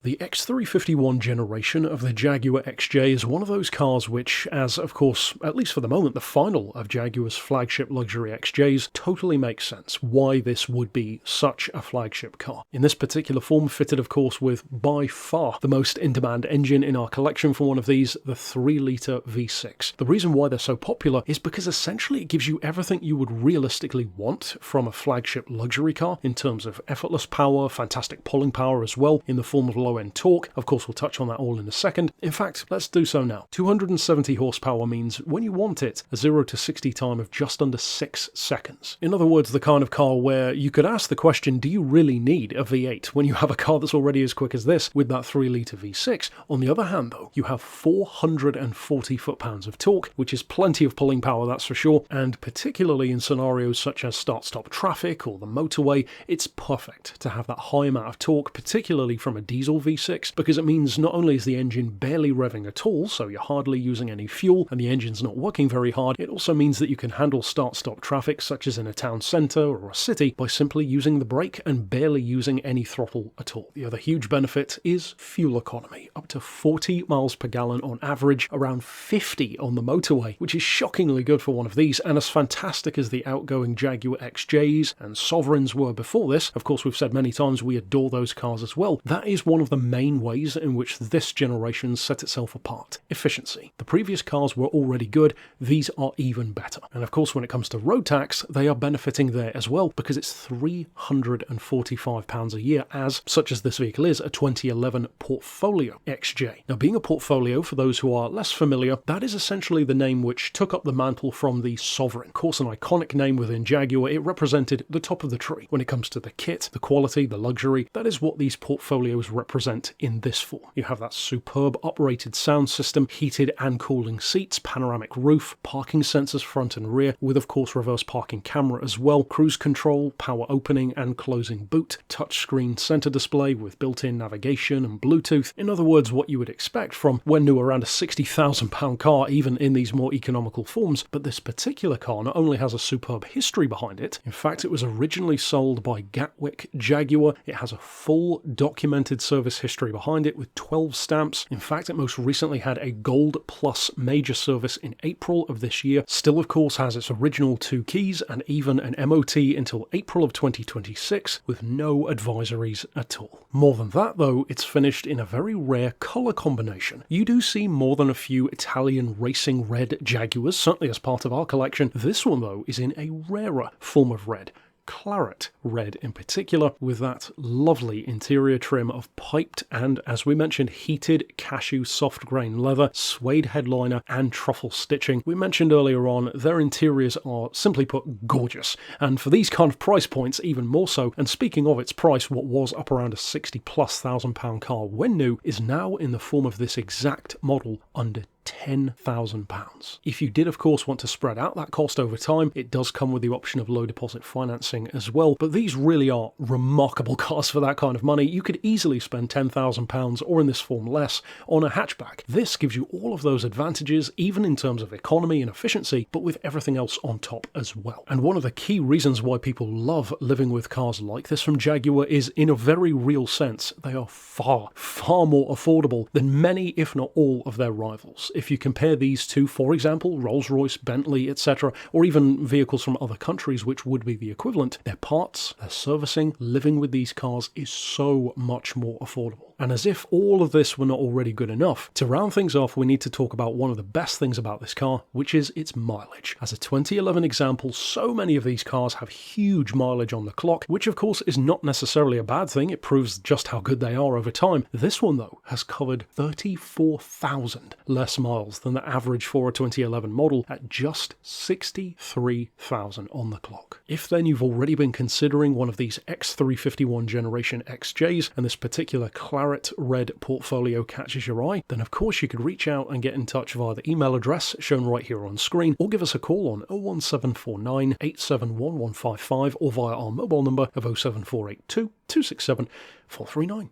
The X351 generation of the Jaguar XJ is one of those cars which, as of course, at least for the moment, the final of Jaguar's flagship luxury XJs, totally makes sense why this would be such a flagship car. In this particular form, fitted of course with by far the most in-demand engine in our collection for one of these, the 3-litre V6. The reason why they're so popular is because essentially it gives you everything you would realistically want from a flagship luxury car in terms of effortless power, fantastic pulling power as well in the form of low-end torque. Of course, we'll touch on that all in a second. In fact, let's do so now. 270 horsepower means, when you want it, a 0 to 60 time of just under 6 seconds. In other words, the kind of car where you could ask the question, do you really need a V8 when you have a car that's already as quick as this with that 3-litre V6? On the other hand, though, you have 440 foot-pounds of torque, which is plenty of pulling power, that's for sure, and particularly in scenarios such as start-stop traffic or the motorway, it's perfect to have that high amount of torque, particularly from a diesel V6, because it means not only is the engine barely revving at all, so you're hardly using any fuel and the engine's not working very hard, it also means that you can handle start-stop traffic such as in a town centre or a city by simply using the brake and barely using any throttle at all. The other huge benefit is fuel economy, up to 40 miles per gallon on average, around 50 on the motorway, which is shockingly good for one of these, and as fantastic as the outgoing Jaguar XJs and Sovereigns were before this, of course we've said many times we adore those cars as well, that is one of the main ways in which this generation set itself apart. Efficiency. The previous cars were already good, these are even better. And of course when it comes to road tax, they are benefiting there as well because it's £345 a year, as, such as this vehicle is, a 2011 Portfolio XJ. Now being a Portfolio, for those who are less familiar, that is essentially the name which took up the mantle from the Sovereign. Of course an iconic name within Jaguar, it represented the top of the tree. When it comes to the kit, the quality, the luxury, that is what these Portfolios represent in this form. You have that superb uprated sound system, heated and cooling seats, panoramic roof, parking sensors front and rear, with of course reverse parking camera as well, cruise control, power opening and closing boot, touchscreen center display with built-in navigation and Bluetooth. In other words, what you would expect from, when new, around a £60,000 car, even in these more economical forms. But this particular car not only has a superb history behind it, in fact it was originally sold by Gatwick Jaguar. It has a full documented service history behind it with 12 stamps. In fact, it most recently had a Gold Plus major service in April of this year. Still, of course, has its original 2 keys and even an MOT until April of 2026 with no advisories at all. More than that, though, it's finished in a very rare colour combination. You do see more than a few Italian racing red Jaguars, certainly as part of our collection. This one, though, is in a rarer form of red. Claret red in particular, with that lovely interior trim of piped and, as we mentioned, heated cashew soft grain leather, suede headliner and truffle stitching. We mentioned earlier on, their interiors are, simply put, gorgeous, and for these kind of price points even more so. And speaking of its price, what was up around a £60,000+ car when new is now in the form of this exact model under £10,000. If you did of course want to spread out that cost over time, it does come with the option of low deposit financing as well, but these really are remarkable cars for that kind of money. You could easily spend £10,000 or in this form less on a hatchback. This gives you all of those advantages, even in terms of economy and efficiency, but with everything else on top as well. And one of the key reasons why people love living with cars like this from Jaguar is, in a very real sense, they are far, far more affordable than many, if not all, of their rivals. If you compare these to, for example, Rolls-Royce, Bentley, etc., or even vehicles from other countries which would be the equivalent, their parts, their servicing, living with these cars is so much more affordable. And as if all of this were not already good enough, to round things off, we need to talk about one of the best things about this car, which is its mileage. As a 2011 example, so many of these cars have huge mileage on the clock, which of course is not necessarily a bad thing. It proves just how good they are over time. This one, though, has covered 34,000 less miles than the average for a 2011 model at just 63,000 on the clock. If then you've already been considering one of these X351 generation XJs, and this particular claret red Portfolio catches your eye, then of course you could reach out and get in touch via the email address shown right here on screen, or give us a call on 01749 871 155 or via our mobile number of 07482 267 439.